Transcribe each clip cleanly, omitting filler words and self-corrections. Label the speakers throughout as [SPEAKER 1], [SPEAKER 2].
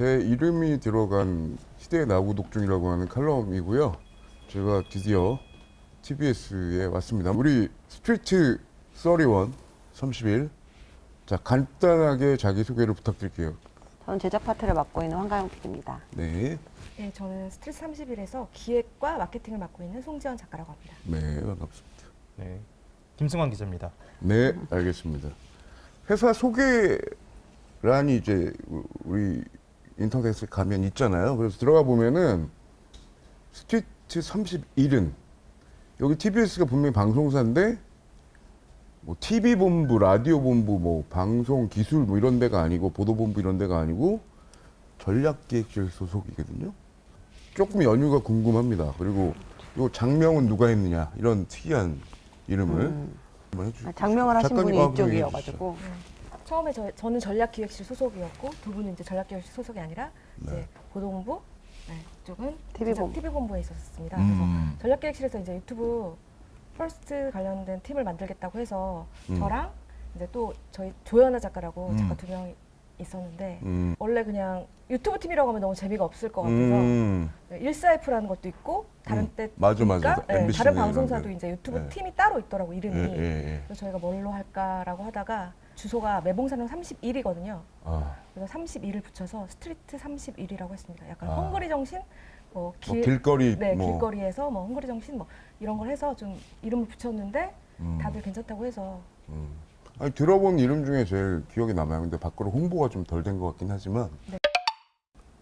[SPEAKER 1] 제 이름이 들어간 시대의 나구독중이라고 하는 칼럼이고요. 제가 드디어 TBS에 왔습니다. 우리 스트리트 31. 자, 간단하게 자기소개를 부탁드릴게요.
[SPEAKER 2] 저는 제작 파트를 맡고 있는 황가영 PD입니다.
[SPEAKER 1] 네.
[SPEAKER 3] 네, 저는 스트리트 31에서 기획과 마케팅을 맡고 있는 송지연 작가라고 합니다.
[SPEAKER 1] 네, 반갑습니다.
[SPEAKER 4] 네, 김승환 기자입니다.
[SPEAKER 1] 네, 알겠습니다. 회사 소개란이 이제 우리 인터넷에 가면 있잖아요. 그래서 들어가 보면은 스트리트 31은 여기 TBS가 분명히 방송사인데 뭐 TV본부, 라디오본부, 뭐 방송기술 뭐 이런 데가 아니고 보도본부 이런 데가 아니고 전략기획실 소속이거든요. 조금 연유가 궁금합니다. 그리고 요 장명은 누가 했느냐 이런 특이한 이름을 한번 해주시죠.
[SPEAKER 2] 장명을 하신 분이
[SPEAKER 1] 작가님,
[SPEAKER 2] 이쪽이어가지고
[SPEAKER 3] 처음에 저는 전략기획실 소속이었고 두 분은 이제 전략기획실 소속이 아니라 이제 보도본부, 이쪽은
[SPEAKER 2] TV본부.
[SPEAKER 3] TV본부에 있었습니다.
[SPEAKER 1] 음.
[SPEAKER 3] 그래서 전략기획실에서 이제 유튜브 퍼스트 관련된 팀을 만들겠다고 해서 저랑 이제 또 저희 조연아 작가라고 작가 두 명이 있었는데 원래 그냥 유튜브 팀이라고 하면 너무 재미가 없을 것 같아서 14F라는 것도 있고 다른 때
[SPEAKER 1] 맞아.
[SPEAKER 3] 보니까,
[SPEAKER 1] MBC
[SPEAKER 3] 다른
[SPEAKER 1] 네,
[SPEAKER 3] 방송사도
[SPEAKER 1] 네.
[SPEAKER 3] 이제 유튜브
[SPEAKER 1] 네.
[SPEAKER 3] 팀이 따로 있더라고 이름이.
[SPEAKER 1] 예.
[SPEAKER 3] 그래서 저희가 뭘로 할까라고 하다가 주소가 매봉산로 31이거든요.
[SPEAKER 1] 아,
[SPEAKER 3] 그래서 31을 붙여서 스트리트 31이라고 했습니다. 약간
[SPEAKER 1] 아.
[SPEAKER 3] 헝그리 정신, 뭐
[SPEAKER 1] 뭐 길거리
[SPEAKER 3] 네,
[SPEAKER 1] 뭐
[SPEAKER 3] 길거리에서 뭐 헝그리 정신 뭐 이런 걸 해서 좀 이름을 붙였는데 다들 괜찮다고 해서
[SPEAKER 1] 아니, 들어본 이름 중에 제일 기억에 남아요. 근데 밖으로 홍보가 좀 덜 된 것 같긴 하지만
[SPEAKER 3] 네.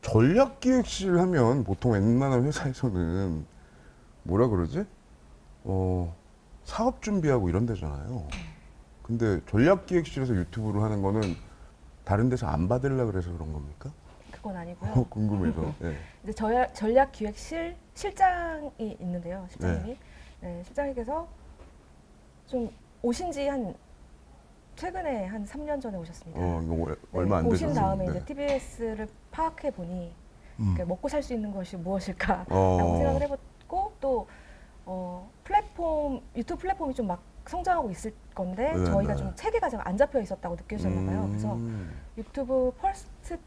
[SPEAKER 1] 전략기획실 하면 보통 웬만한 회사에서는 뭐라 그러지? 사업 준비하고 이런 데잖아요. 근데 전략기획실에서 유튜브를 하는 거는 다른 데서 안 받으려고 그래서 그런 겁니까?
[SPEAKER 3] 그건 아니고요.
[SPEAKER 1] 궁금해서. 예.
[SPEAKER 3] 이제 전략기획실 실장이 있는데요. 실장님이 실장님께서 좀 오신 지 한 최근에 한 3년 전에 오셨습니다.
[SPEAKER 1] 이거 얼마 안
[SPEAKER 3] 오신
[SPEAKER 1] 되셨는데.
[SPEAKER 3] 다음에 이제 TBS를 파악해 보니 먹고 살 수 있는 것이 무엇일까라고
[SPEAKER 1] 어.
[SPEAKER 3] 생각을 해봤고 또 유튜브 플랫폼이 좀 막 성장하고 있을 건데
[SPEAKER 1] 네,
[SPEAKER 3] 저희가
[SPEAKER 1] 네.
[SPEAKER 3] 좀 체계가 좀 안 잡혀 있었다고 느껴졌나 봐요. 그래서 유튜브 퍼스트를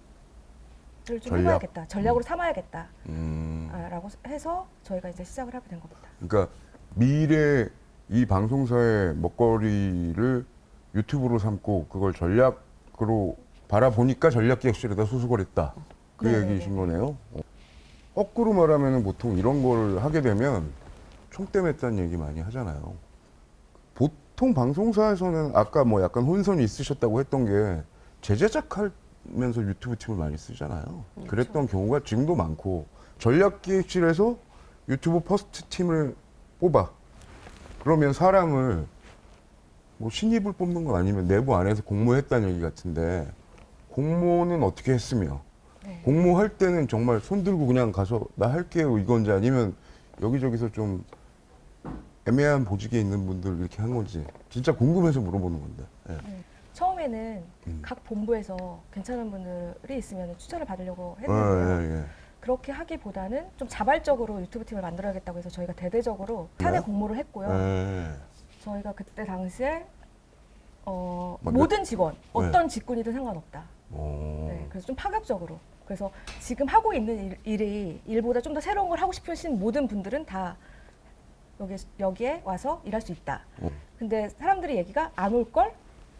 [SPEAKER 3] 좀
[SPEAKER 1] 전략.
[SPEAKER 3] 해봐야겠다, 전략으로 삼아야겠다.
[SPEAKER 1] 음.
[SPEAKER 3] 라고 해서 저희가 이제 시작을 하게 된 겁니다.
[SPEAKER 1] 그러니까 미래 이 방송사의 먹거리를 유튜브로 삼고 그걸 전략으로 바라보니까 전략기획실에다 소속을 했다. 그
[SPEAKER 3] 네네네.
[SPEAKER 1] 얘기이신 거네요. 거꾸로 말하면 보통 이런 걸 하게 되면 총대맸다는 얘기 많이 하잖아요. 보통 방송사에서는 아까 뭐 약간 혼선이 있으셨다고 했던 게 재제작하면서 유튜브 팀을 많이 쓰잖아요. 그랬던 경우가 지금도 많고 전략기획실에서 유튜브 퍼스트 팀을 뽑아. 그러면 사람을 뭐 신입을 뽑는 건 아니면 내부 안에서 공모했다는 얘기 같은데 공모는 어떻게 했으며
[SPEAKER 3] 네.
[SPEAKER 1] 공모할 때는 정말 손 들고 그냥 가서 나 할게요 이건지 아니면 여기저기서 좀 애매한 보직에 있는 분들 이렇게 한 건지 진짜 궁금해서 물어보는 건데. 예.
[SPEAKER 3] 처음에는 각 본부에서 괜찮은 분들이 있으면 추천을 받으려고 했는데요.
[SPEAKER 1] 예.
[SPEAKER 3] 그렇게 하기보다는 좀 자발적으로 유튜브 팀을 만들어야겠다고 해서 저희가 대대적으로 사내
[SPEAKER 1] 네?
[SPEAKER 3] 공모를 했고요.
[SPEAKER 1] 예.
[SPEAKER 3] 저희가 그때 당시에
[SPEAKER 1] 몇-
[SPEAKER 3] 모든 직원, 어떤 직군이든 상관없다.
[SPEAKER 1] 오.
[SPEAKER 3] 네, 그래서 좀 파격적으로. 그래서 지금 하고 있는 일이 일보다 좀 더 새로운 걸 하고 싶으신 모든 분들은 다 여기에 와서 일할 수 있다. 근데 사람들이 얘기가 안 올 걸?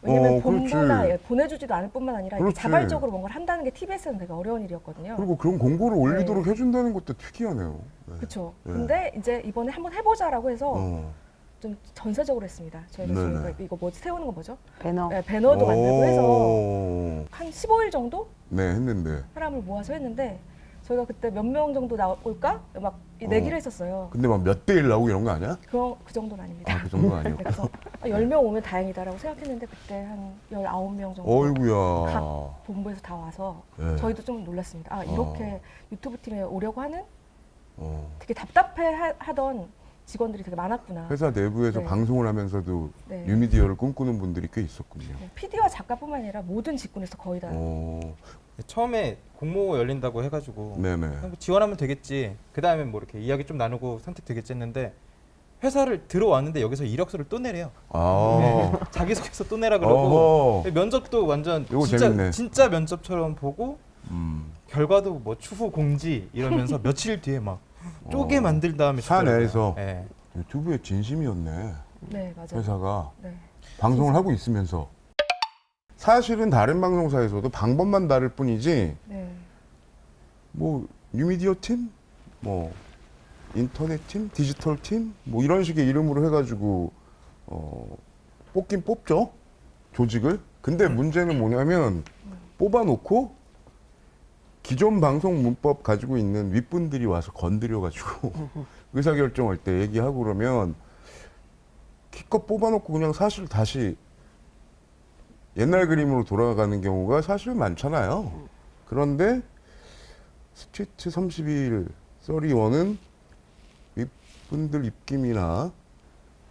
[SPEAKER 3] 왜냐면
[SPEAKER 1] 그렇지.
[SPEAKER 3] 본부나 보내주지도 않을 뿐만 아니라 이렇게
[SPEAKER 1] 그렇지.
[SPEAKER 3] 자발적으로 뭔가를 한다는 게 TBS는 되게 어려운 일이었거든요.
[SPEAKER 1] 그리고 그런 공고를 올리도록 해준다는 것도 특이하네요. 네.
[SPEAKER 3] 그렇죠.
[SPEAKER 1] 네.
[SPEAKER 3] 근데 이제 이번에 한번 해보자라고 해서
[SPEAKER 1] 어.
[SPEAKER 3] 좀 전세적으로 했습니다. 저희가
[SPEAKER 1] 네네.
[SPEAKER 3] 지금 이거 뭐 세우는 거 뭐죠?
[SPEAKER 2] 배너.
[SPEAKER 3] 네, 배너도 만들고 해서
[SPEAKER 1] 오.
[SPEAKER 3] 한 15일 정도
[SPEAKER 1] 네, 했는데.
[SPEAKER 3] 사람을 모아서 했는데 저희가 그때 몇 명 정도 나올까 막 내기를 했었어요.
[SPEAKER 1] 근데 막 몇 대 1 나오고 이런 거 아니야?
[SPEAKER 3] 그 정도는 아닙니다.
[SPEAKER 1] 아, 그 정도는
[SPEAKER 3] 네,
[SPEAKER 1] 아니고.
[SPEAKER 3] 그래서 10명 오면 다행이다라고 생각했는데 그때 한 19명 정도
[SPEAKER 1] 어이구야.
[SPEAKER 3] 각 본부에서 다 와서
[SPEAKER 1] 네.
[SPEAKER 3] 저희도 좀 놀랐습니다. 아, 이렇게 유튜브 팀에 오려고 하는
[SPEAKER 1] 어.
[SPEAKER 3] 되게 답답해 하던 직원들이 되게 많았구나.
[SPEAKER 1] 회사 내부에서
[SPEAKER 3] 네.
[SPEAKER 1] 방송을 하면서도
[SPEAKER 3] 네.
[SPEAKER 1] 뉴미디어를 꿈꾸는 분들이 꽤 있었군요.
[SPEAKER 3] PD와 작가뿐만 아니라 모든 직군에서 거의 다
[SPEAKER 1] 어.
[SPEAKER 4] 처음에 공모 열린다고 해가지고
[SPEAKER 1] 네네.
[SPEAKER 4] 뭐 지원하면 되겠지. 그 다음에 뭐 이렇게 이야기 좀 나누고 선택되겠지 했는데 회사를 들어왔는데 여기서 이력서를 또 내래요.
[SPEAKER 1] 아.
[SPEAKER 4] 자기소개서 또 내라 그러고
[SPEAKER 1] 어허.
[SPEAKER 4] 면접도 완전
[SPEAKER 1] 이거 재밌네.
[SPEAKER 4] 진짜 면접처럼 보고 결과도 뭐 추후 공지 이러면서 며칠 뒤에 막 쪼개 만든 다음에
[SPEAKER 1] 사내에서
[SPEAKER 4] 예.
[SPEAKER 1] 유튜브의 진심이었네.
[SPEAKER 3] 네, 맞아요.
[SPEAKER 1] 회사가
[SPEAKER 3] 네.
[SPEAKER 1] 방송을 하고 있으면서 사실은 다른 방송사에서도 방법만 다를 뿐이지
[SPEAKER 3] 네.
[SPEAKER 1] 뭐 뉴미디어 팀, 뭐 인터넷 팀, 디지털 팀, 뭐 이런 식의 이름으로 해가지고 뽑긴 뽑죠 조직을. 근데 문제는 뭐냐면 뽑아놓고 기존 방송 문법 가지고 있는 윗분들이 와서 건드려가지고 의사결정할 때 얘기하고 그러면 기껏 뽑아놓고 그냥 사실 다시 옛날 그림으로 돌아가는 경우가 사실 많잖아요. 그런데 스트리트 31, 31은 윗분들 입김이나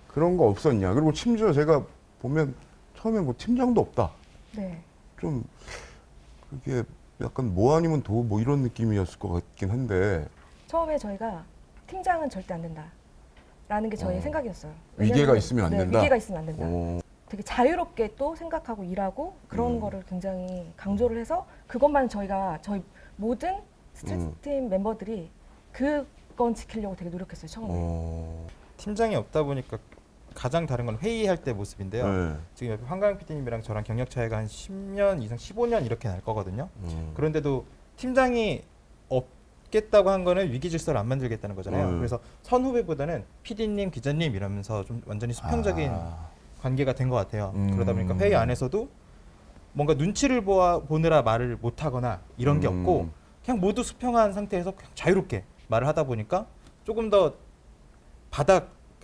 [SPEAKER 1] 그런 거 없었냐. 그리고 심지어 제가 보면 처음에 뭐 팀장도 없다.
[SPEAKER 3] 네.
[SPEAKER 1] 좀 그게 약간 뭐 아니면 도 뭐 이런 느낌이었을 것 같긴 한데
[SPEAKER 3] 처음에 저희가 팀장은 절대 안 된다. 라는 게 저희의 생각이었어요.
[SPEAKER 1] 위계가
[SPEAKER 3] 왜냐면,
[SPEAKER 1] 있으면 안
[SPEAKER 3] 네,
[SPEAKER 1] 된다?
[SPEAKER 3] 위계가 있으면 안 된다.
[SPEAKER 1] 어,
[SPEAKER 3] 되게 자유롭게 또 생각하고 일하고 그런 거를 굉장히 강조를 해서 그것만 저희 모든 스트레스팀 멤버들이 그건 지키려고 되게 노력했어요. 처음에.
[SPEAKER 4] 팀장이 없다 보니까 가장 다른 건 회의할 때 모습인데요.
[SPEAKER 1] 네.
[SPEAKER 4] 지금 옆에 황가영 PD님이랑 저랑 경력 차이가 한 10년 이상 15년 이렇게 날 거거든요. 그런데도 팀장이 없겠다고 한 거는 위기 질서를 안 만들겠다는 거잖아요. 그래서 선후배보다는 PD님, 기자님 이러면서 좀 완전히 수평적인 관계가 된 것 같아요. 그러다 보니까 회의 안에서도 뭔가 눈치를 보느라 말을 못 하거나 이런 게 없고 그냥 모두 수평한 상태에서 그냥 자유롭게 말을 하다 보니까 조금 더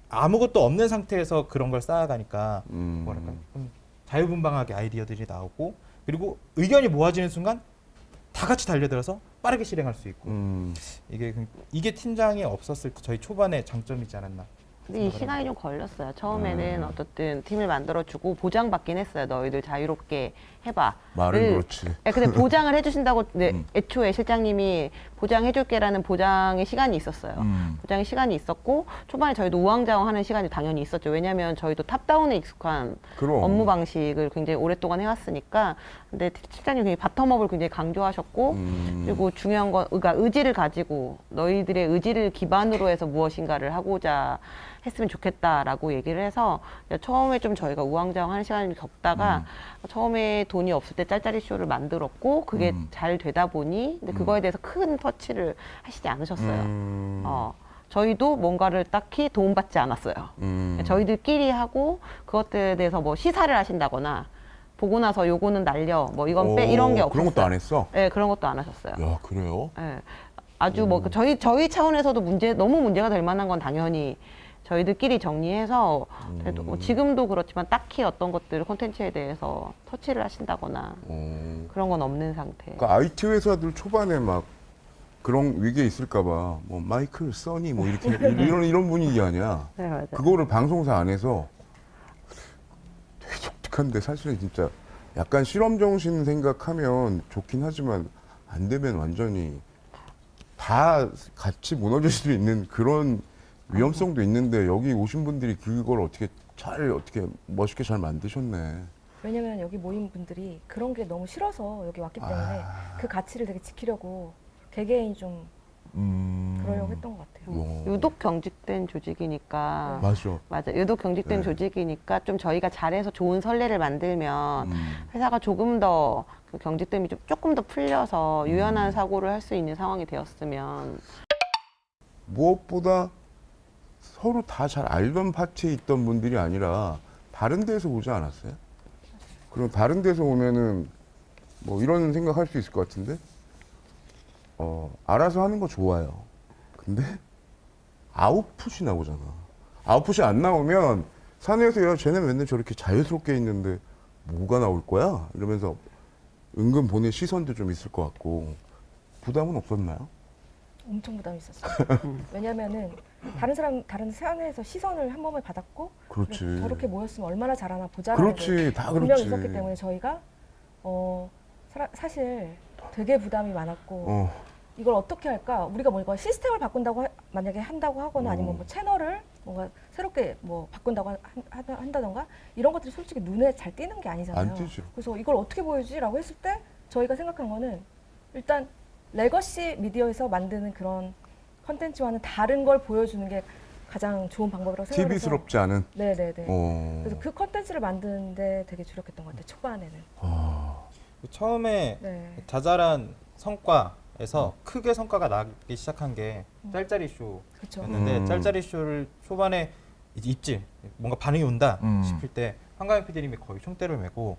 [SPEAKER 4] 아무것도 없는 상태에서 그런 걸 쌓아가니까 뭐랄까 좀 자유분방하게 아이디어들이 나오고 그리고 의견이 모아지는 순간 다 같이 달려들어서 빠르게 실행할 수 있고 이게 팀장이 없었을 때 저희 초반의 장점이지 않았나.
[SPEAKER 2] 근데 이 시간이 좀 걸렸어요. 처음에는 어떻든 팀을 만들어주고 보장받긴 했어요. 너희들 자유롭게 해봐.
[SPEAKER 1] 말은 그렇지.
[SPEAKER 2] 네, 근데 보장을 해주신다고 애초에 실장님이 보장해줄게라는 보장의 시간이 있었어요. 보장의 시간이 있었고 초반에 저희도 우왕좌왕하는 시간이 당연히 있었죠. 왜냐하면 저희도 탑다운에 익숙한
[SPEAKER 1] 그럼.
[SPEAKER 2] 업무 방식을 굉장히 오랫동안 해왔으니까. 근데 실장님이 굉장히 바텀업을 굉장히 강조하셨고 그리고 중요한 건 그러니까 의지를 가지고 너희들의 의지를 기반으로 해서 무엇인가를 하고자 했으면 좋겠다라고 얘기를 해서 처음에 좀 저희가 우왕좌왕하는 시간을 겪다가 처음에 돈이 없을 때 짤짤이 쇼를 만들었고 그게 잘 되다 보니 근데 그거에 대해서 큰 터치를 하시지 않으셨어요. 저희도 뭔가를 딱히 도움받지 않았어요. 저희들끼리 하고 그것들에 대해서 뭐 시사를 하신다거나 보고 나서 요거는 날려 뭐 이건 빼 이런 게 없었어요.
[SPEAKER 1] 그런 것도 안 했어?
[SPEAKER 2] 네, 그런 것도 안 하셨어요.
[SPEAKER 1] 야, 그래요?
[SPEAKER 2] 네, 아주 뭐 저희 차원에서도 너무 문제가 될 만한 건 당연히 저희들끼리 정리해서 그래도 뭐 지금도 그렇지만 딱히 어떤 것들 콘텐츠에 대해서 터치를 하신다거나 그런 건 없는 상태.
[SPEAKER 1] 그러니까 IT 회사들 초반에 막 그런 위기에 있을까봐 뭐 마이클, 써니 뭐 이렇게 이런 분위기 아니야.
[SPEAKER 2] 네, 맞아요.
[SPEAKER 1] 그거를 방송사 안에서 되게 독특한데 사실은 진짜 약간 실험 정신 생각하면 좋긴 하지만 안 되면 완전히 다 같이 무너질 수도 있는 그런 위험성도 있는데 여기 오신 분들이 그걸 어떻게 멋있게 잘 만드셨네.
[SPEAKER 3] 왜냐면 여기 모인 분들이 그런 게 너무 싫어서 여기 왔기 때문에 그 가치를 되게 지키려고 개개인이 좀 그러려고 했던 것 같아요.
[SPEAKER 2] 유독 경직된 조직이니까.
[SPEAKER 1] 맞아.
[SPEAKER 2] 유독 경직된
[SPEAKER 1] 네.
[SPEAKER 2] 조직이니까 좀 저희가 잘해서 좋은 선례를 만들면 회사가 조금 더 그 경직됨이 조금 더 풀려서 유연한 사고를 할 수 있는 상황이 되었으면.
[SPEAKER 1] 무엇보다 서로 다 잘 알던 파티에 있던 분들이 아니라 다른 데서 오지 않았어요? 그럼 다른 데서 오면은 뭐 이런 생각할 수 있을 것 같은데 알아서 하는 거 좋아요. 근데 아웃풋이 나오잖아. 아웃풋이 안 나오면 사내에서 야 쟤네 맨날 저렇게 자유스럽게 있는데 뭐가 나올 거야? 이러면서 은근 보는 시선도 좀 있을 것 같고 부담은 없었나요?
[SPEAKER 3] 엄청 부담이 있었어요. 왜냐면은 다른 사내에서 시선을 한 번에 받았고
[SPEAKER 1] 그렇지.
[SPEAKER 3] 그래, 저렇게 모였으면 얼마나 잘하나 보자라는
[SPEAKER 1] 그렇지.
[SPEAKER 3] 게
[SPEAKER 1] 다
[SPEAKER 3] 분명히
[SPEAKER 1] 그렇지.
[SPEAKER 3] 있었기 때문에 저희가 사실 되게 부담이 많았고 이걸 어떻게 할까? 우리가 뭐 이거 시스템을 바꾼다고 만약에 한다고 하거나 아니면 뭐 채널을 뭔가 새롭게 뭐 바꾼다고 한다던가 이런 것들이 솔직히 눈에 잘 띄는 게 아니잖아요.
[SPEAKER 1] 안 띄죠.
[SPEAKER 3] 그래서 이걸 어떻게 보여주지라고 했을 때 저희가 생각한 거는 일단 레거시 미디어에서 만드는 그런 컨텐츠와는 다른 걸 보여주는 게 가장 좋은 방법이라고 생각해서
[SPEAKER 1] TV스럽지 않은.
[SPEAKER 3] 네네네.
[SPEAKER 1] 어.
[SPEAKER 3] 그래서 그 컨텐츠를 만드는데 되게 주력했던 것 같아요. 초반에는.
[SPEAKER 4] 처음에
[SPEAKER 3] 네.
[SPEAKER 4] 자잘한 성과에서 크게 성과가 나기 시작한 게 짤짤이
[SPEAKER 3] 그렇죠.
[SPEAKER 4] 쇼였는데 짤짤이 쇼를 초반에 이제 입질 뭔가 반응이 온다 싶을 때 한가영 PD님이 거의 총대를 메고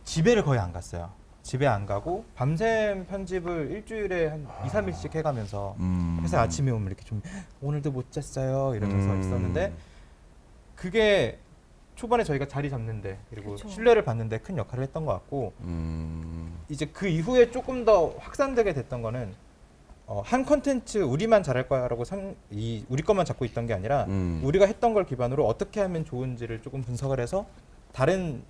[SPEAKER 4] 집에를 거의 안 갔어요. 집에 안 가고 밤샘 편집을 일주일에 한 2, 3일씩 해가면서 회사 아침에 오면 이렇게 좀 오늘도 못 잤어요 이러면서 있었는데 그게 초반에 저희가 자리 잡는데 그리고
[SPEAKER 3] 그쵸. 신뢰를
[SPEAKER 4] 신뢰를 받는데 큰 역할을 했던 것 같고 이제 그 이후에 조금 더 확산되게 됐던 거는 한 컨텐츠 우리만 잘할 거야라고 우리 것만 잡고 있던 게 아니라 우리가 했던 걸 기반으로 어떻게 하면 좋은지를 조금 분석을 해서 다른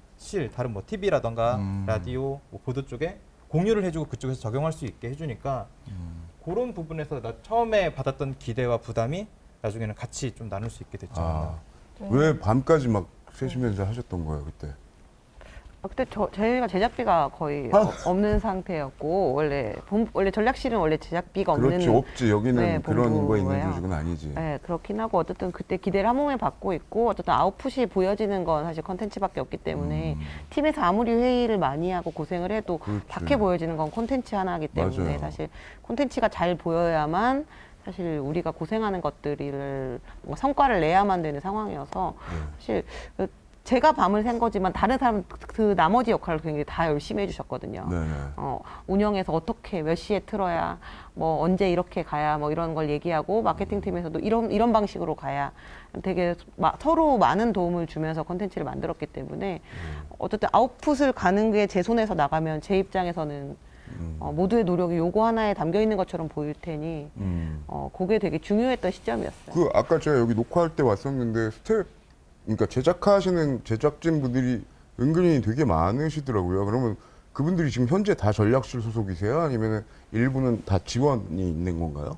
[SPEAKER 4] 다른 뭐 TV라던가 라디오, 뭐 보도 쪽에 공유를 해주고 그쪽에서 적용할 수 있게 해주니까 그런 부분에서 나 처음에 받았던 기대와 부담이 나중에는 같이 좀 나눌 수 있게 됐죠.
[SPEAKER 1] 아, 왜 밤까지 막 세시면서 하셨던 거예요 그때?
[SPEAKER 2] 그때 저희가 제작비가 거의 없는 상태였고 원래 전략실은 원래 제작비가 없는
[SPEAKER 1] 그렇지 없지 여기는
[SPEAKER 2] 네,
[SPEAKER 1] 그런 거 있는
[SPEAKER 2] 본부예요.
[SPEAKER 1] 조직은 아니지.
[SPEAKER 2] 네, 그렇긴 하고 어쨌든 그때 기대를 한 몸에 받고 있고 어쨌든 아웃풋이 보여지는 건 사실 컨텐츠밖에 없기 때문에 팀에서 아무리 회의를 많이 하고 고생을 해도
[SPEAKER 1] 그렇지.
[SPEAKER 2] 밖에 보여지는 건 콘텐츠 하나이기 때문에
[SPEAKER 1] 맞아요.
[SPEAKER 2] 사실 콘텐츠가 잘 보여야만 사실 우리가 고생하는 것들을 뭔가 성과를 내야만 되는 상황이어서 사실 제가 밤을 샌 거지만 다른 사람 그 나머지 역할을 굉장히 다 열심히 해주셨거든요.
[SPEAKER 1] 네네.
[SPEAKER 2] 운영에서 어떻게 몇 시에 틀어야 뭐 언제 이렇게 가야 뭐 이런 걸 얘기하고 마케팅 팀에서도 이런 방식으로 가야 되게 서로 많은 도움을 주면서 콘텐츠를 만들었기 때문에 어쨌든 아웃풋을 가는 게 제 손에서 나가면 제 입장에서는 모두의 노력이 요거 하나에 담겨 있는 것처럼 보일 테니 그게 되게 중요했던 시점이었어요.
[SPEAKER 1] 그 아까 제가 여기 녹화할 때 왔었는데 그러니까 제작하시는 제작진 분들이 은근히 되게 많으시더라고요. 그러면 그분들이 지금 현재 다 전략실 소속이세요? 아니면 일부는 다 지원이 있는 건가요?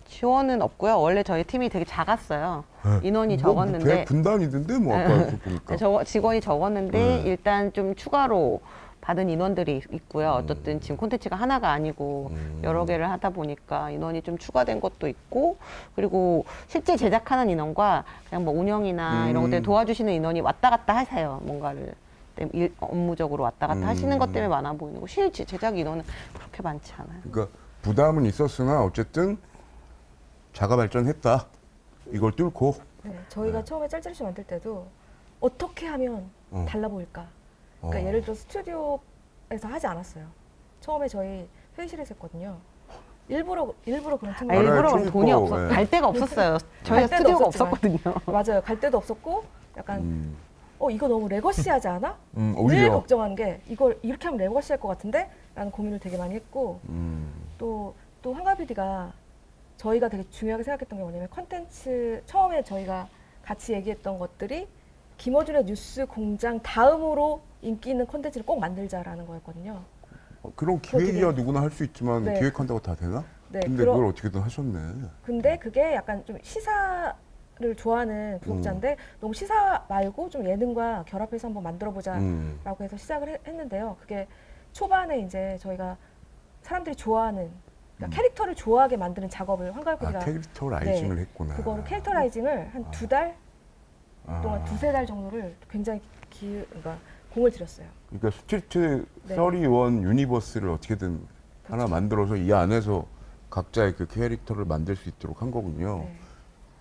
[SPEAKER 2] 지원은 없고요. 원래 저희 팀이 되게 작았어요. 인원이
[SPEAKER 1] 뭐
[SPEAKER 2] 적었는데
[SPEAKER 1] 대 분단이던데 뭐 아까 보니까.
[SPEAKER 2] 직원이 적었는데 일단 좀 추가로 받은 인원들이 있고요. 어쨌든 지금 콘텐츠가 하나가 아니고 여러 개를 하다 보니까 인원이 좀 추가된 것도 있고 그리고 실제 제작하는 인원과 그냥 뭐 운영이나 이런 것들 도와주시는 인원이 왔다 갔다 하세요. 뭔가를 업무적으로 왔다 갔다 하시는 것 때문에 많아 보이는 거 실제 제작 인원은 그렇게 많지 않아요.
[SPEAKER 1] 그러니까 부담은 있었으나 어쨌든 자가 발전했다. 이걸 뚫고.
[SPEAKER 3] 네, 저희가 처음에 짤짤이쇼 만들 때도 어떻게 하면 달라 보일까? 그러니까 예를 들어 스튜디오에서 하지 않았어요. 처음에 저희 회의실에서 했거든요. 일부러 그런 팀을
[SPEAKER 1] 알아요.
[SPEAKER 2] 일부러
[SPEAKER 1] 초기법,
[SPEAKER 2] 돈이 없어
[SPEAKER 1] 네.
[SPEAKER 2] 갈 데가 없었어요. 저희가
[SPEAKER 3] 갈 데도
[SPEAKER 2] 스튜디오가
[SPEAKER 3] 없었지만.
[SPEAKER 2] 없었거든요.
[SPEAKER 3] 맞아요. 갈 데도 없었고 약간 이거 너무 레거시하지 않아? 늘
[SPEAKER 1] 오히려.
[SPEAKER 3] 걱정한 게 이걸 이렇게 하면 레거시할 것 같은데? 라는 고민을 되게 많이 했고 또 한가 PD가 저희가 되게 중요하게 생각했던 게 뭐냐면 컨텐츠 처음에 저희가 같이 얘기했던 것들이 김어준의 뉴스 공장 다음으로 인기 있는 콘텐츠를 꼭 만들자라는 거였거든요.
[SPEAKER 1] 그런 기획이야 누구나 할 수 있지만
[SPEAKER 3] 네.
[SPEAKER 1] 기획한다고 다 되나?
[SPEAKER 3] 네,
[SPEAKER 1] 근데 그걸 어떻게든 하셨네.
[SPEAKER 3] 근데 그게 약간 좀 시사를 좋아하는 구독자인데 너무 시사 말고 좀 예능과 결합해서 한번 만들어보자라고 해서 시작을 했는데요. 그게 초반에 이제 저희가 사람들이 좋아하는 그러니까 캐릭터를 좋아하게 만드는 작업을 황가영 PD가
[SPEAKER 1] 캐릭터 라이징을 했구나.
[SPEAKER 3] 그거를 캐릭터 라이징을 한 2달 동안 두세 달 정도를 굉장히 그러니까 공을 들였어요.
[SPEAKER 1] 그러니까 스트리트
[SPEAKER 3] 네.
[SPEAKER 1] 31 유니버스를 어떻게든 하나 만들어서 이 안에서 각자의 그 캐릭터를 만들 수 있도록 한 거군요.
[SPEAKER 3] 네.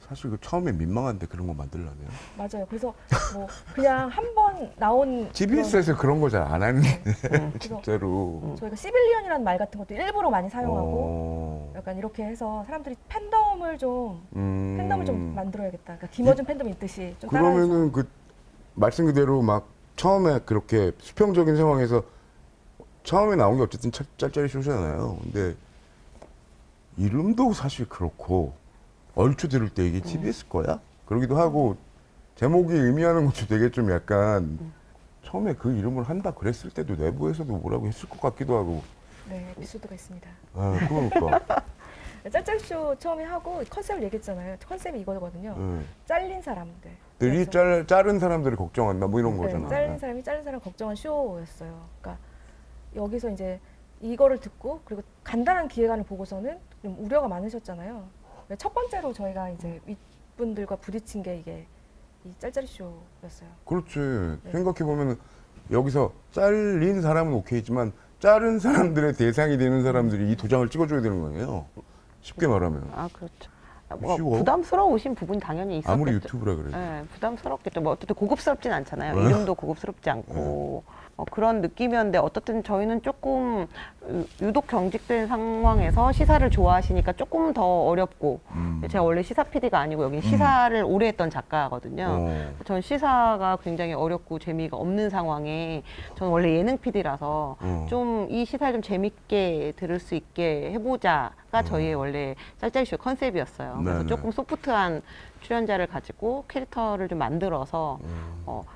[SPEAKER 1] 사실 그 처음에 민망한데 그런 거 만들려네요.
[SPEAKER 3] 맞아요. 그래서 뭐 그냥 한 번 나온
[SPEAKER 1] TBS에서 그런 거 잘 안 하는데
[SPEAKER 3] 그래서
[SPEAKER 1] 진짜로.
[SPEAKER 3] 저희가 시빌리언이라는 말 같은 것도 일부러 많이 사용하고 약간 이렇게 해서 사람들이 팬덤을 좀 만들어야겠다. 그러니까 김어준 팬덤이 있듯이 좀 따라해서.
[SPEAKER 1] 그러면은 그 말씀 그대로 막 처음에 그렇게 수평적인 상황에서 처음에 나온 게 어쨌든 짤짤이 쇼잖아요. 근데 이름도 사실 그렇고 얼추 들을 때 이게 TBS 거야? 그러기도 하고 제목이 의미하는 것도 되게 좀 약간 처음에 그 이름을 한다 그랬을 때도 내부에서도 뭐라고 했을 것 같기도 하고.
[SPEAKER 3] 네, 에피소드가 있습니다.
[SPEAKER 1] 아, 그러니까.
[SPEAKER 3] 짤짤쇼 처음에 하고 컨셉을 얘기했잖아요. 컨셉이 이거거든요. 잘린 사람들.
[SPEAKER 1] 들이 자른 사람들을 걱정한다 뭐 이런 거잖아.
[SPEAKER 3] 잘린 사람이 잘린 사람 걱정한 쇼였어요. 그러니까 여기서 이제 이거를 듣고 그리고 간단한 기획안을 보고서는 좀 우려가 많으셨잖아요. 첫 번째로 저희가 이제 윗분들과 부딪힌 게 이게 이 짤짤이 쇼였어요.
[SPEAKER 1] 그렇지.
[SPEAKER 3] 네.
[SPEAKER 1] 생각해보면 여기서 잘린 사람은 오케이지만 자른 사람들의 대상이 되는 사람들이 이 도장을 찍어줘야 되는 거예요. 쉽게 말하면.
[SPEAKER 2] 아 그렇죠. 뭐
[SPEAKER 1] 쉬워?
[SPEAKER 2] 부담스러우신 부분이 당연히 있었겠죠.
[SPEAKER 1] 아무리 유튜브라 그래.
[SPEAKER 2] 네, 부담스럽겠죠. 뭐 어쨌든 고급스럽진 않잖아요.
[SPEAKER 1] 네.
[SPEAKER 2] 이름도 고급스럽지 않고 그런 느낌이었는데 어떻든 저희는 조금 유독 경직된 상황에서 시사를 좋아하시니까 조금 더 어렵고 제가 원래 시사 PD가 아니고 여기 시사를 오래 했던 작가거든요. 전 시사가 굉장히 어렵고 재미가 없는 상황에 저는 원래 예능 PD라서 좀 이 시사를 좀 재밌게 들을 수 있게 해보자가 저희의 원래 짤짤쇼 컨셉이었어요. 그래서
[SPEAKER 1] 네네.
[SPEAKER 2] 조금 소프트한 출연자를 가지고 캐릭터를 좀 만들어서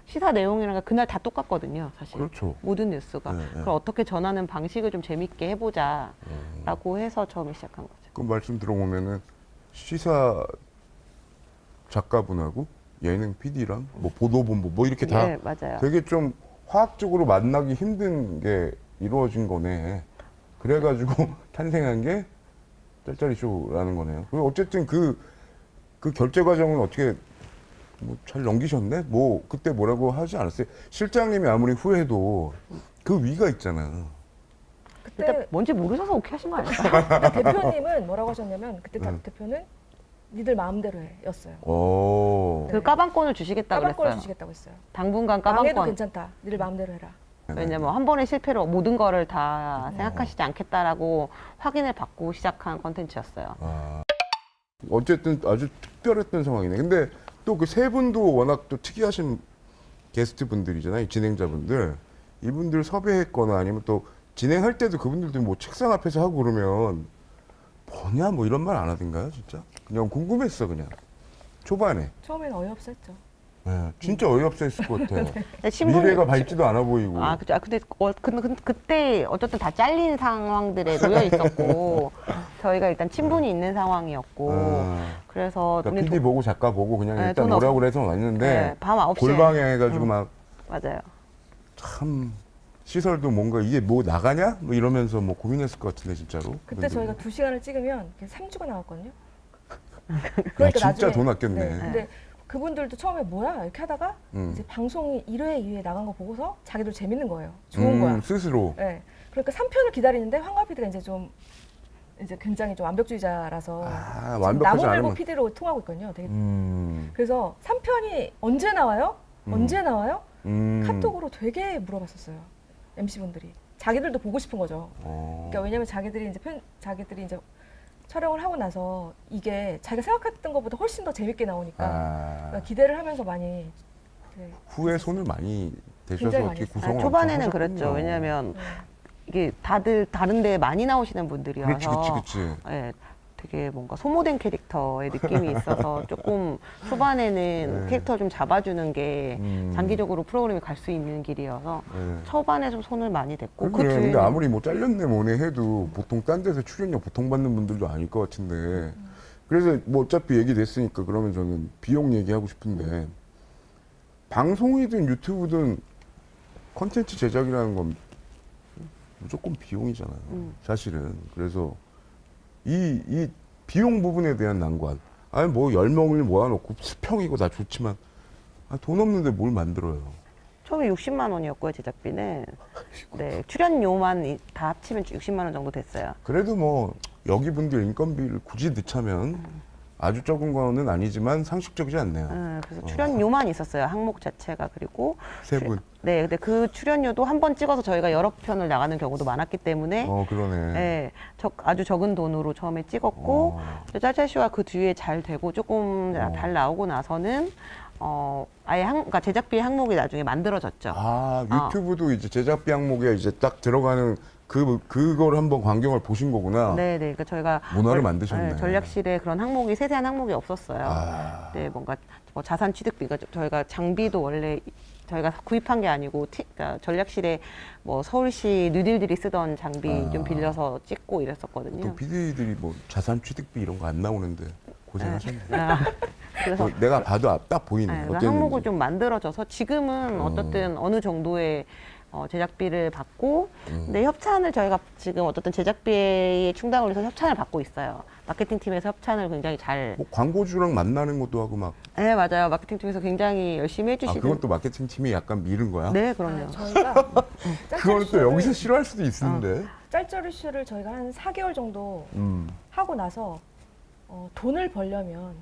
[SPEAKER 2] 시사 내용이랑 그날 다 똑같거든요, 사실.
[SPEAKER 1] 그렇죠.
[SPEAKER 2] 모든 뉴스가.
[SPEAKER 1] 네, 네.
[SPEAKER 2] 그걸 어떻게 전하는 방식을 좀 재밌게 해보자라고 해서 처음에 시작한 거죠.
[SPEAKER 1] 그 말씀 들어보면은 시사 작가분하고 예능 PD랑 뭐 보도본부 뭐 이렇게 다
[SPEAKER 2] 네, 맞아요.
[SPEAKER 1] 되게 좀 화학적으로 만나기 힘든 게 이루어진 거네. 그래가지고 탄생한 게 짤짤이 쇼라는 거네요. 그리고 어쨌든 그 결제 과정은 어떻게 뭐 잘 넘기셨네? 뭐 그때 뭐라고 하지 않았어요? 실장님이 아무리 후회해도 그 위가 있잖아.
[SPEAKER 2] 일단
[SPEAKER 3] 그때
[SPEAKER 2] 뭔지 모르셔서 오케이 하신 거 아니에요?
[SPEAKER 3] 그때 대표님은 뭐라고 하셨냐면 그때 대표는 니들 마음대로 해였어요.
[SPEAKER 1] 오.
[SPEAKER 2] 그 까방권을 주시겠다
[SPEAKER 3] 까방권을
[SPEAKER 2] 그랬어요.
[SPEAKER 3] 주시겠다고 했어요.
[SPEAKER 2] 당분간
[SPEAKER 3] 망해도
[SPEAKER 2] 까방권.
[SPEAKER 3] 괜찮다. 니들 마음대로 해라.
[SPEAKER 2] 왜냐면 한 번의 실패로 모든 거를 다 생각하시지 않겠다라고 확인을 받고 시작한 컨텐츠였어요.
[SPEAKER 1] 아. 어쨌든 아주 특별했던 상황이네. 근데 또 그 세 분도 워낙 또 특이하신 게스트 분들이잖아요. 진행자분들. 이분들 섭외했거나 아니면 또 진행할 때도 그분들도 뭐 책상 앞에서 하고 그러면 뭐냐 뭐 이런 말 안 하던가요, 진짜? 그냥 궁금했어, 그냥. 초반에.
[SPEAKER 3] 처음에는 어이없어 했죠.
[SPEAKER 1] 네, 진짜 어이없어 했을 것 같아.
[SPEAKER 2] 신분-
[SPEAKER 1] 미래가 밝지도 않아 보이고.
[SPEAKER 2] 아, 그죠. 아, 근데 그때 어쨌든 다 잘린 상황들에 놓여 있었고 저희가 일단 친분이 있는 상황이었고
[SPEAKER 1] 아.
[SPEAKER 2] 그래서
[SPEAKER 1] 그러니까
[SPEAKER 2] 돈이
[SPEAKER 1] PD 보고 작가 보고 그냥
[SPEAKER 2] 네,
[SPEAKER 1] 일단
[SPEAKER 2] 돈
[SPEAKER 1] 오라고
[SPEAKER 2] 없-
[SPEAKER 1] 그래서 왔는데
[SPEAKER 2] 네, 밤 9시에
[SPEAKER 1] 골방에 해가지고 막
[SPEAKER 2] 맞아요.
[SPEAKER 1] 참 시설도 뭔가 이게 뭐 나가냐? 뭐 이러면서 뭐 고민했을 것 같은데 진짜로.
[SPEAKER 3] 그때
[SPEAKER 1] 그분들이.
[SPEAKER 3] 저희가 2시간을 찍으면 3주가 나왔거든요.
[SPEAKER 1] 야, 진짜 돈 아꼈네.
[SPEAKER 3] 네, 근데 그분들도 처음에 뭐야 이렇게 하다가
[SPEAKER 1] 음.
[SPEAKER 3] 이제 방송이 1회, 2회 나간 거 보고서 자기들 재밌는 거예요. 좋은 거야.
[SPEAKER 1] 스스로.
[SPEAKER 3] 네. 그러니까 3편을 기다리는데 황가 PD가 이제 굉장히 좀 완벽주의자라서
[SPEAKER 1] 아,
[SPEAKER 3] 지금
[SPEAKER 1] 완벽하지
[SPEAKER 3] 나무늘보
[SPEAKER 1] 않으면.
[SPEAKER 3] PD로 통하고 있거든요. 되게
[SPEAKER 1] 음.
[SPEAKER 3] 그래서 3편이 언제 나와요? 언제 나와요?
[SPEAKER 1] 음.
[SPEAKER 3] 카톡으로 되게 물어봤었어요. MC분들이. 자기들도 보고 싶은 거죠.
[SPEAKER 1] 어.
[SPEAKER 3] 그러니까 왜냐면 자기들이 이제 촬영을 하고 나서 이게 자기가 생각했던 것보다 훨씬 더 재밌게 나오니까
[SPEAKER 1] 아.
[SPEAKER 3] 그러니까 기대를 하면서 많이 네.
[SPEAKER 1] 후에 손을 많이 대셔서
[SPEAKER 3] 굉장히
[SPEAKER 1] 어떻게
[SPEAKER 3] 많이
[SPEAKER 1] 구성을
[SPEAKER 2] 초반에는
[SPEAKER 1] 엄청
[SPEAKER 2] 그랬죠.
[SPEAKER 1] 하셨군요.
[SPEAKER 2] 왜냐하면
[SPEAKER 3] 네.
[SPEAKER 2] 이게 다들 다른데 많이 나오시는 분들이어서
[SPEAKER 1] 그치.
[SPEAKER 2] 예, 되게 뭔가 소모된 캐릭터의 느낌이 있어서 조금 초반에는
[SPEAKER 1] 네.
[SPEAKER 2] 캐릭터 좀 잡아주는 게
[SPEAKER 1] 음.
[SPEAKER 2] 장기적으로 프로그램이 갈 수 있는 길이어서
[SPEAKER 1] 네.
[SPEAKER 2] 초반에 좀 손을 많이 댔고
[SPEAKER 1] 그래, 근데
[SPEAKER 2] 뒤에는
[SPEAKER 1] 아무리 뭐 잘렸네 뭐네 해도 보통 딴 데서 출연료 보통 받는 분들도 아닐 것 같은데 그래서 뭐 어차피 얘기 됐으니까 그러면 저는 비용 얘기하고 싶은데 방송이든 유튜브든 컨텐츠 제작이라는 건 무조건 비용이잖아요. 사실은. 그래서 이 비용 부분에 대한 난관. 아니 뭐 10명을 모아놓고 수평이고 다 좋지만 아, 돈 없는데 뭘 만들어요.
[SPEAKER 2] 처음에 60만 원이었고요 제작비는. 네 출연료만 다 합치면 60만 원 정도 됐어요.
[SPEAKER 1] 그래도 뭐 여기 분들 인건비를 굳이 넣자면 아주 적은 거는 아니지만 상식적이지 않네요.
[SPEAKER 2] 그래서 출연료만 있었어요 항목 자체가. 그리고
[SPEAKER 1] 세 분.
[SPEAKER 2] 네 근데 그 출연료도 한 번 찍어서 저희가 여러 편을 나가는 경우도 많았기 때문에
[SPEAKER 1] 그러네.
[SPEAKER 2] 네, 아주 적은 돈으로 처음에 찍었고 짤짤쇼가 그 뒤에 잘 되고 조금 잘 나오고 나서는 아예 그러니까 제작비 항목이 나중에 만들어졌죠.
[SPEAKER 1] 아, 유튜브도 이제 제작비 항목에 이제 딱 들어가는 그걸 한번 광경을 보신 거구나.
[SPEAKER 2] 네, 그러니까 저희가
[SPEAKER 1] 문화를 만드셨네.
[SPEAKER 2] 전략실에 그런 항목이 세세한 항목이 없었어요.
[SPEAKER 1] 아.
[SPEAKER 2] 네, 뭔가 뭐 자산 취득비, 그러니까 저희가 장비도 원래 저희가 구입한 게 아니고 그러니까 전략실에 뭐 서울시 뉴딜들이 쓰던 장비 좀 빌려서 찍고 이랬었거든요.
[SPEAKER 1] 또 PD들이 뭐 자산 취득비 이런 거 안 나오는데 고생하셨네.
[SPEAKER 2] 그래서
[SPEAKER 1] 내가 봐도 딱 보이네.
[SPEAKER 2] 네, 그
[SPEAKER 1] 어땠는지.
[SPEAKER 2] 항목을 좀 만들어져서 지금은 어쨌든 어느 정도의 제작비를 받고 근데 협찬을 저희가 지금 어쨌든 제작비의 충당을 위해서 협찬을 받고 있어요. 마케팅 팀에서 협찬을 굉장히 잘
[SPEAKER 1] 뭐 광고주랑 만나는 것도 하고 막.
[SPEAKER 2] 네, 맞아요. 마케팅 팀에서 굉장히 열심히
[SPEAKER 1] 아,
[SPEAKER 2] 해주시는
[SPEAKER 1] 그건 또 마케팅 팀이 약간 미른 거야?
[SPEAKER 2] 네, 그럼요.
[SPEAKER 3] 저희가
[SPEAKER 1] 그거는 또 여기서 싫어할 수도 있는데.
[SPEAKER 3] 짤짤 이슈를 저희가 한 4개월 정도
[SPEAKER 1] 음.
[SPEAKER 3] 하고 나서 돈을 벌려면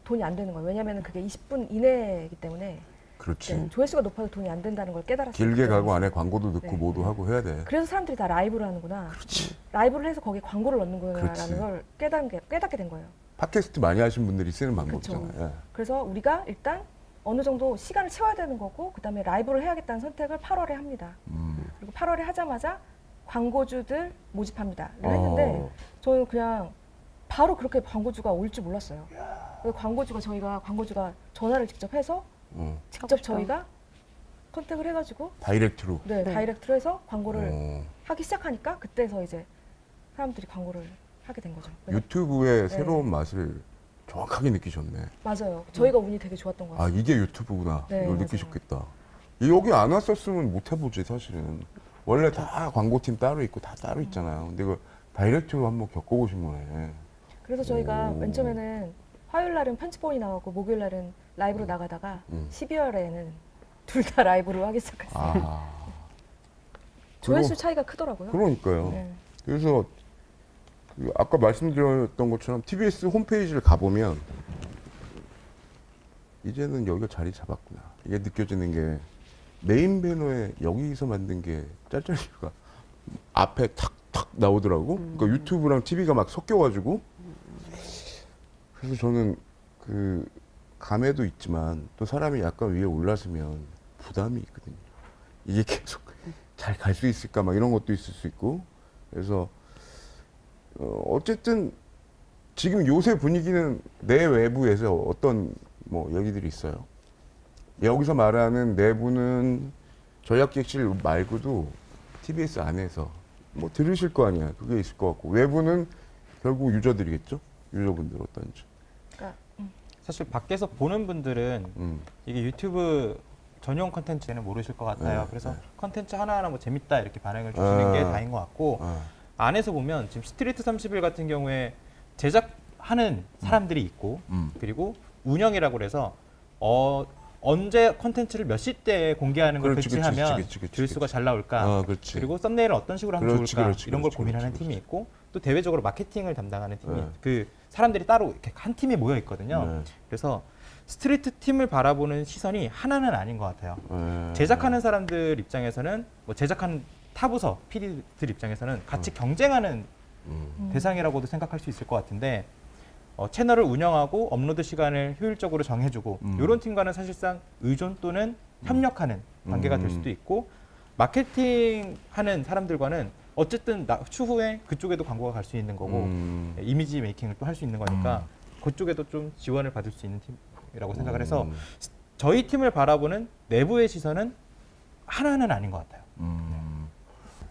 [SPEAKER 3] 돈이 안 되는 거예요. 왜냐하면 그게 20분 이내이기 때문에
[SPEAKER 1] 그렇지.
[SPEAKER 3] 네, 조회수가 높아도 돈이 안 된다는 걸 깨달았어요.
[SPEAKER 1] 길게
[SPEAKER 3] 그때
[SPEAKER 1] 가고
[SPEAKER 3] 당시에.
[SPEAKER 1] 안에 광고도 넣고
[SPEAKER 3] 네.
[SPEAKER 1] 뭐도 하고 해야 돼.
[SPEAKER 3] 그래서 사람들이 다 라이브를 하는구나.
[SPEAKER 1] 그렇지.
[SPEAKER 3] 라이브를 해서 거기에 광고를 넣는구나라는
[SPEAKER 1] 그렇지.
[SPEAKER 3] 걸 깨닫게 된 거예요.
[SPEAKER 1] 팟캐스트 많이 하신 분들이 쓰는
[SPEAKER 3] 그쵸.
[SPEAKER 1] 방법이잖아요. 예.
[SPEAKER 3] 그래서 우리가 일단 어느 정도 시간을 채워야 되는 거고 그다음에 라이브를 해야겠다는 선택을 8월에 합니다. 그리고 8월에 하자마자 광고주들 모집합니다. 했는데 저는 그냥 바로 그렇게 광고주가 올 줄 몰랐어요. 저희가 광고주가 전화를 직접 해서 직접
[SPEAKER 2] 하고 싶다.
[SPEAKER 3] 저희가 컨택을 해가지고
[SPEAKER 1] 다이렉트로.
[SPEAKER 3] 네, 다이렉트로 해서 광고를
[SPEAKER 1] 어.
[SPEAKER 3] 하기 시작하니까 그때서 이제 사람들이 광고를 하게 된 거죠.
[SPEAKER 1] 유튜브의
[SPEAKER 3] 네.
[SPEAKER 1] 새로운 맛을 정확하게 느끼셨네.
[SPEAKER 3] 맞아요. 저희가 운이 되게 좋았던 것
[SPEAKER 1] 아,
[SPEAKER 3] 같아요.
[SPEAKER 1] 이게 유튜브구나.
[SPEAKER 3] 네,
[SPEAKER 1] 이걸
[SPEAKER 3] 맞아요.
[SPEAKER 1] 느끼셨겠다. 여기 안 왔었으면 못 해보지, 사실은. 원래 다 광고팀 따로 있고 다 따로 있잖아요. 근데 이거 다이렉트로 한번 겪어보신 거네.
[SPEAKER 3] 그래서 저희가
[SPEAKER 1] 오.
[SPEAKER 3] 맨 처음에는 화요일 날은 편집본이 나가고 목요일 날은 라이브로 나가다가 12월에는 둘 다 라이브로 하기 시작했어요.
[SPEAKER 1] 아.
[SPEAKER 3] 조회수 차이가 크더라고요.
[SPEAKER 1] 그러니까요.
[SPEAKER 3] 네.
[SPEAKER 1] 그래서 그 아까 말씀드렸던 것처럼 TBS 홈페이지를 가보면 이제는 여기가 자리 잡았구나. 이게 느껴지는 게 메인 배너에 여기서 만든 게 짤짤이가 앞에 탁탁 나오더라고. 그러니까 유튜브랑 TV가 막 섞여가지고. 그래서 저는 그 감에도 있지만 또 사람이 약간 위에 올라서면 부담이 있거든요. 이게 계속 잘 갈 수 있을까 막 이런 것도 있을 수 있고. 그래서 어쨌든 지금 요새 분위기는 내 외부에서 어떤 뭐 얘기들이 있어요. 여기서 말하는 내부는 전략기획실 말고도 TBS 안에서 뭐 들으실 거 아니야. 그게 있을 것 같고 외부는 결국 유저들이겠죠. 유저분들 어떤지.
[SPEAKER 3] 그러니까
[SPEAKER 4] 사실 밖에서 보는 분들은 이게 유튜브 전용 컨텐츠는 모르실 것 같아요.
[SPEAKER 1] 네,
[SPEAKER 4] 그래서
[SPEAKER 1] 네.
[SPEAKER 4] 컨텐츠 하나하나 뭐 재밌다 이렇게 반응을 주시는 게 다인 것 같고 안에서 보면 지금 스트리트 30일 같은 경우에 제작하는 사람들이 있고 그리고 운영이라고 그래서 언제 컨텐츠를 몇 시대에 공개하는 걸
[SPEAKER 1] 그렇지,
[SPEAKER 4] 배치하면
[SPEAKER 1] 그렇지,
[SPEAKER 4] 조회수가 잘 나올까
[SPEAKER 1] 그렇지.
[SPEAKER 4] 그리고 썸네일은 어떤 식으로 하면
[SPEAKER 1] 그렇지,
[SPEAKER 4] 좋을까
[SPEAKER 1] 그렇지,
[SPEAKER 4] 이런 걸
[SPEAKER 1] 그렇지,
[SPEAKER 4] 고민하는
[SPEAKER 1] 그렇지,
[SPEAKER 4] 팀이
[SPEAKER 1] 그렇지.
[SPEAKER 4] 있고 또 대외적으로 마케팅을 담당하는 팀이
[SPEAKER 1] 네.
[SPEAKER 4] 그 사람들이 따로 이렇게 한 팀에 모여 있거든요.
[SPEAKER 1] 네.
[SPEAKER 4] 그래서 스트리트 팀을 바라보는 시선이 하나는 아닌 것 같아요.
[SPEAKER 1] 네.
[SPEAKER 4] 제작하는 사람들 입장에서는 뭐 제작하는 타부서 PD들 입장에서는 같이 경쟁하는 대상이라고도 생각할 수 있을 것 같은데 채널을 운영하고 업로드 시간을 효율적으로 정해주고 이런 팀과는 사실상 의존 또는 협력하는 관계가 될 수도 있고 마케팅하는 사람들과는 어쨌든 추후에 그쪽에도 광고가 갈 수 있는 거고 이미지 메이킹을 또 할 수 있는 거니까 그쪽에도 좀 지원을 받을 수 있는 팀이라고 생각을 해서 저희 팀을 바라보는 내부의 시선은 하나는 아닌 것 같아요.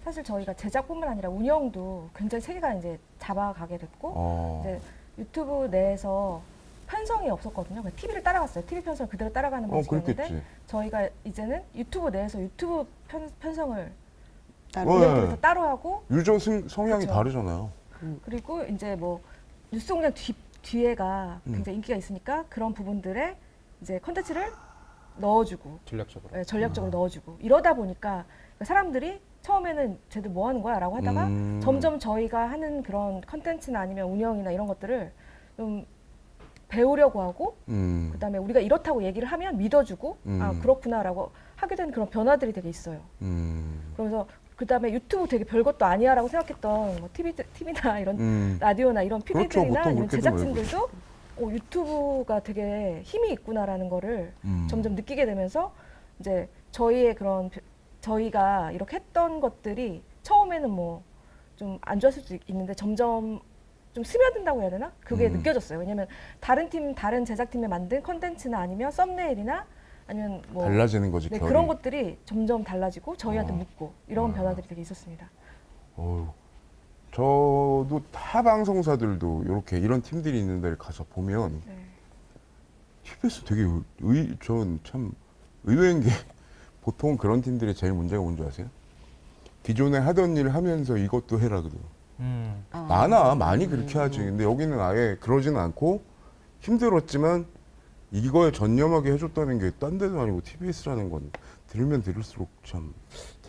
[SPEAKER 3] 사실 저희가 제작뿐만 아니라 운영도 굉장히 세계가 이제 잡아가게 됐고 이제 유튜브 내에서 편성이 없었거든요. 그냥 TV를 따라갔어요. TV 편성을 그대로 따라가는 방식이었는데
[SPEAKER 1] 그렇겠지.
[SPEAKER 3] 저희가 이제는 유튜브 내에서 유튜브 편성을
[SPEAKER 2] 따로.
[SPEAKER 3] 운영팀에서 따로 하고
[SPEAKER 1] 유저 성향이
[SPEAKER 3] 그쵸.
[SPEAKER 1] 다르잖아요.
[SPEAKER 3] 그리고 이제 뭐 뉴스 공장 뒤에가 굉장히 인기가 있으니까 그런 부분들에 이제 컨텐츠를 넣어주고
[SPEAKER 4] 전략적으로.
[SPEAKER 3] 네, 전략적으로 넣어주고 이러다 보니까 사람들이 처음에는 쟤들 뭐 하는 거야? 라고 하다가 점점 저희가 하는 그런 컨텐츠나 아니면 운영이나 이런 것들을 좀 배우려고 하고 그다음에 우리가 이렇다고 얘기를 하면 믿어주고 아 그렇구나라고 하게 된 그런 변화들이 되게 있어요. 그러면서 그다음에 유튜브 되게 별것도 아니야라고 생각했던 뭐 TV나 이런 라디오나 이런
[SPEAKER 1] 그렇죠.
[SPEAKER 3] PD들이나
[SPEAKER 1] 보통
[SPEAKER 3] 이런
[SPEAKER 1] 그렇게도
[SPEAKER 3] 제작진들도 유튜브가 되게 힘이 있구나라는 거를 점점 느끼게 되면서 이제 저희의 그런 저희가 이렇게 했던 것들이 처음에는 뭐 좀 안 좋았을 수도 있는데 점점 좀 스며든다고 해야 되나? 그게 느껴졌어요. 왜냐면 다른 제작팀에 만든 컨텐츠나 아니면 썸네일이나 아니면 뭐
[SPEAKER 1] 달라지는 거지.
[SPEAKER 3] 네,
[SPEAKER 1] 결이.
[SPEAKER 3] 그런 것들이 점점 달라지고 저희한테 묻고 이런 변화들이 되게 있었습니다.
[SPEAKER 1] 어휴. 저도 타 방송사들도 이렇게 이런 팀들이 있는 데를 가서 보면
[SPEAKER 3] 네.
[SPEAKER 1] TBS 되게 전 참 의외인 게 보통 그런 팀들의 제일 문제가 뭔지 아세요? 기존에 하던 일 하면서 이것도 해라 그래요. 많이 그렇게 하지. 근데 여기는 아예 그러지는 않고 힘들었지만 이거에 전념하게 해줬다는 게 딴 데도 아니고 TBS라는 건 들으면 들을수록 참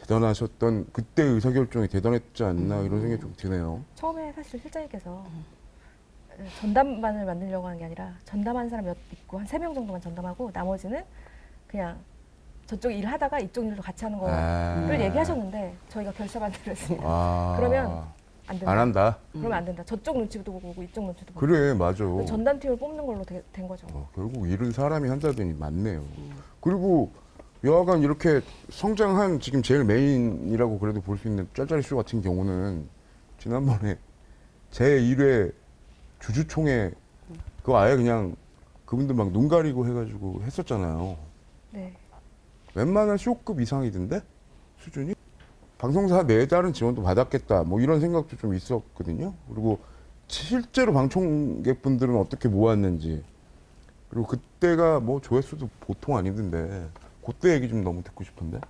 [SPEAKER 1] 대단하셨던 그때 의사결정이 대단했지 않나 이런 생각이 좀 드네요.
[SPEAKER 3] 처음에 사실 실장님께서 전담반을 만들려고 하는 게 아니라 전담하는 사람 몇 있고 한 3명 정도만 전담하고 나머지는 그냥 저쪽 일 하다가 이쪽 일도 같이 하는 거를 얘기하셨는데 저희가 결사반대로 했습니다. 그러면 안 된다.
[SPEAKER 1] 안 한다.
[SPEAKER 3] 그러면 안 된다. 저쪽 눈치도 보고 이쪽 눈치도 보고.
[SPEAKER 1] 그래 맞아.
[SPEAKER 3] 전담팀을 뽑는 걸로 된 거죠.
[SPEAKER 1] 결국 일은 사람이 한다더니 맞네요. 그리고 여하간 이렇게 성장한 지금 제일 메인이라고 그래도 볼 수 있는 짤짤이 쇼 같은 경우는 지난번에 제1회 주주총회 그거 아예 그냥 그분들 막 눈 가리고 해가지고 했었잖아요.
[SPEAKER 3] 네.
[SPEAKER 1] 웬만한 쇼급 이상이던데 수준이 방송사 내에 따른 지원도 받았겠다 뭐 이런 생각도 좀 있었거든요. 그리고 실제로 방청객분들은 어떻게 모았는지 그리고 그때가 뭐 조회수도 보통 아니던데 그때 얘기 좀 너무 듣고 싶은데.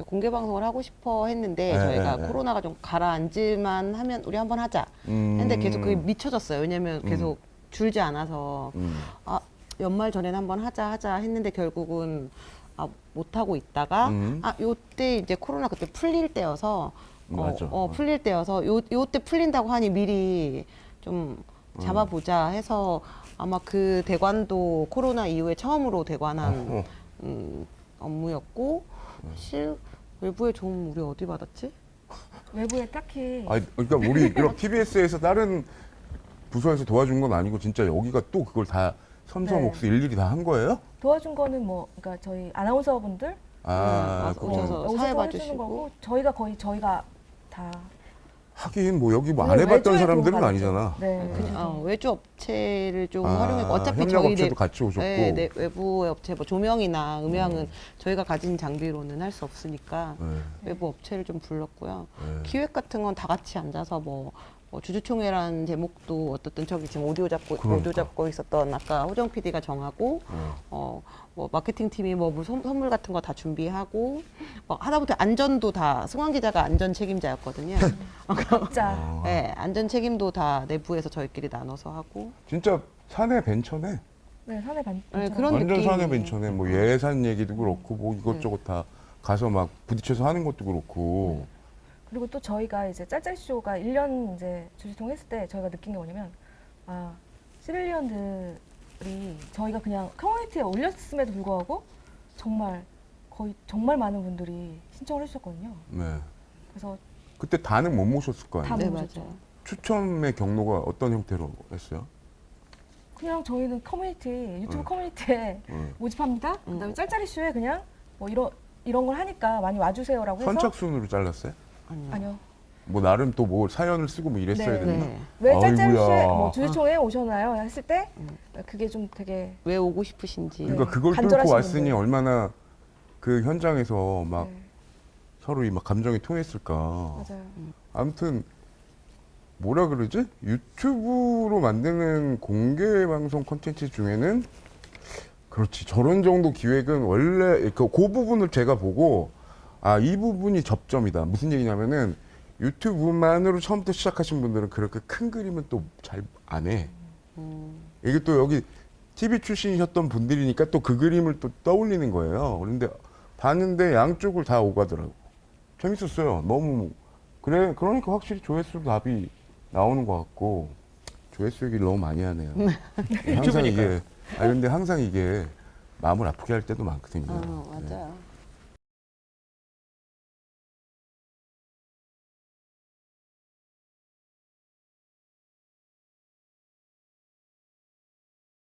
[SPEAKER 2] 공개 방송을 하고 싶어 했는데
[SPEAKER 1] 네,
[SPEAKER 2] 저희가
[SPEAKER 1] 네, 네.
[SPEAKER 2] 코로나가 좀 가라앉을만 하면 우리 한번 하자 했는데 계속 그게 미쳐졌어요. 왜냐면 계속 줄지 않아서 아 연말 전에는 한번 하자 했는데 결국은 못 하고 있다가 요때 이제 코로나 그때 풀릴 때여서
[SPEAKER 1] 맞아.
[SPEAKER 2] 풀릴 때여서 요때 풀린다고 하니 미리 좀 잡아보자 해서 아마 그 대관도 코로나 이후에 처음으로 대관한 업무였고 사실 외부의 도움 우리 어디 받았지?
[SPEAKER 3] 외부에 딱히
[SPEAKER 1] 그러니까 우리 그럼 TBS에서 다른 부서에서 도와준 건 아니고 진짜 여기가 또 그걸 다 섬서
[SPEAKER 3] 네.
[SPEAKER 1] 몫을 일일이 다 한 거예요?
[SPEAKER 3] 도와준 거는 뭐 그러니까 저희 아나운서분들
[SPEAKER 2] 오셔서
[SPEAKER 3] 여기서
[SPEAKER 2] 사회
[SPEAKER 3] 해주는
[SPEAKER 2] 봐주시고
[SPEAKER 3] 거고 저희가 다
[SPEAKER 1] 하긴 뭐 여기 뭐 안
[SPEAKER 3] 물론
[SPEAKER 1] 해봤던
[SPEAKER 3] 외주에
[SPEAKER 1] 사람들은
[SPEAKER 3] 도움
[SPEAKER 1] 아니잖아.
[SPEAKER 3] 네. 그래서
[SPEAKER 2] 외주 업체를 좀 활용했고 어차피
[SPEAKER 1] 협력업체도
[SPEAKER 2] 저희
[SPEAKER 1] 같이 오셨고.
[SPEAKER 2] 네, 외부 업체 뭐 조명이나 음향은 저희가 가진 장비로는 할 수 없으니까
[SPEAKER 1] 네.
[SPEAKER 2] 외부 업체를 좀 불렀고요.
[SPEAKER 1] 네.
[SPEAKER 2] 기획 같은 건 다 같이 앉아서 뭐 주주총회라는 제목도 어떻든 저기 지금 오디오
[SPEAKER 1] 그러니까.
[SPEAKER 2] 잡고 있었던 아까 호정 PD가 정하고 뭐 마케팅 팀이 뭐 선물 같은 거 다 준비하고 뭐 하다못해 안전도 다 승환 기자가 안전 책임자였거든요.
[SPEAKER 3] 각자
[SPEAKER 2] 네, 안전 책임도 다 내부에서 저희끼리 나눠서 하고
[SPEAKER 1] 진짜 사내 벤처네.
[SPEAKER 3] 네, 사내 반
[SPEAKER 2] 네, 그런
[SPEAKER 1] 완전
[SPEAKER 2] 느낌.
[SPEAKER 1] 사내 벤처네. 뭐 예산 얘기도 그렇고 뭐 이것저것 다 가서 막 부딪혀서 하는 것도 그렇고.
[SPEAKER 3] 그리고 또 저희가 이제 짤짤 쇼가 1년 이제 주주통 했을 때 저희가 느낀 게 뭐냐면 시릴리언들이 저희가 그냥 커뮤니티에 올렸음에도 불구하고 정말 많은 분들이 신청을 해주셨거든요.
[SPEAKER 1] 네.
[SPEAKER 3] 그래서
[SPEAKER 1] 그때 다는 못 모셨을 거
[SPEAKER 3] 다
[SPEAKER 1] 아니에요?
[SPEAKER 2] 네,
[SPEAKER 3] 모르셨죠.
[SPEAKER 2] 맞아요.
[SPEAKER 1] 추첨의 경로가 어떤 형태로 했어요?
[SPEAKER 3] 그냥 저희는 유튜브 커뮤니티에 모집합니다. 그다음에 짤짤이 쇼에 그냥 뭐 이런 걸 하니까 많이 와주세요라고 해서
[SPEAKER 1] 선착순으로 잘랐어요?
[SPEAKER 3] 아니요.
[SPEAKER 1] 뭐 나름 또 뭐 사연을 쓰고 뭐 이랬어야
[SPEAKER 3] 네.
[SPEAKER 1] 됐나?
[SPEAKER 2] 네.
[SPEAKER 3] 왜 짤짤이
[SPEAKER 1] 아이고야.
[SPEAKER 3] 쇼에 뭐 주주총회에 오셨나요? 했을 때 그게 좀 되게
[SPEAKER 2] 왜 오고 싶으신지.
[SPEAKER 1] 그러니까
[SPEAKER 3] 네.
[SPEAKER 1] 그걸 뚫고
[SPEAKER 3] 간절하신
[SPEAKER 1] 왔으니
[SPEAKER 3] 분들.
[SPEAKER 1] 얼마나 그 현장에서 막
[SPEAKER 3] 네,
[SPEAKER 1] 서로 막 감정이 통했을까.
[SPEAKER 3] 맞아요.
[SPEAKER 1] 아무튼 뭐라 그러지? 유튜브로 만드는 공개 방송 콘텐츠 중에는 그렇지 저런 정도 기획은 원래 그 부분을 제가 보고 이 부분이 접점이다. 무슨 얘기냐면은 유튜브만으로 처음부터 시작하신 분들은 그렇게 큰 그림은 또 잘 안 해. 이게 또 여기 TV 출신이셨던 분들이니까 또 그 그림을 또 떠올리는 거예요. 그런데 봤는데 양쪽을 다 오가더라고. 재밌었어요. 너무 그러니까 확실히 조회수 답이 나오는 것 같고 조회수 얘기를 너무 많이 하네요. 항상 이게 근데 항상 이게 마음을 아프게 할 때도 많거든요.
[SPEAKER 2] 맞아요.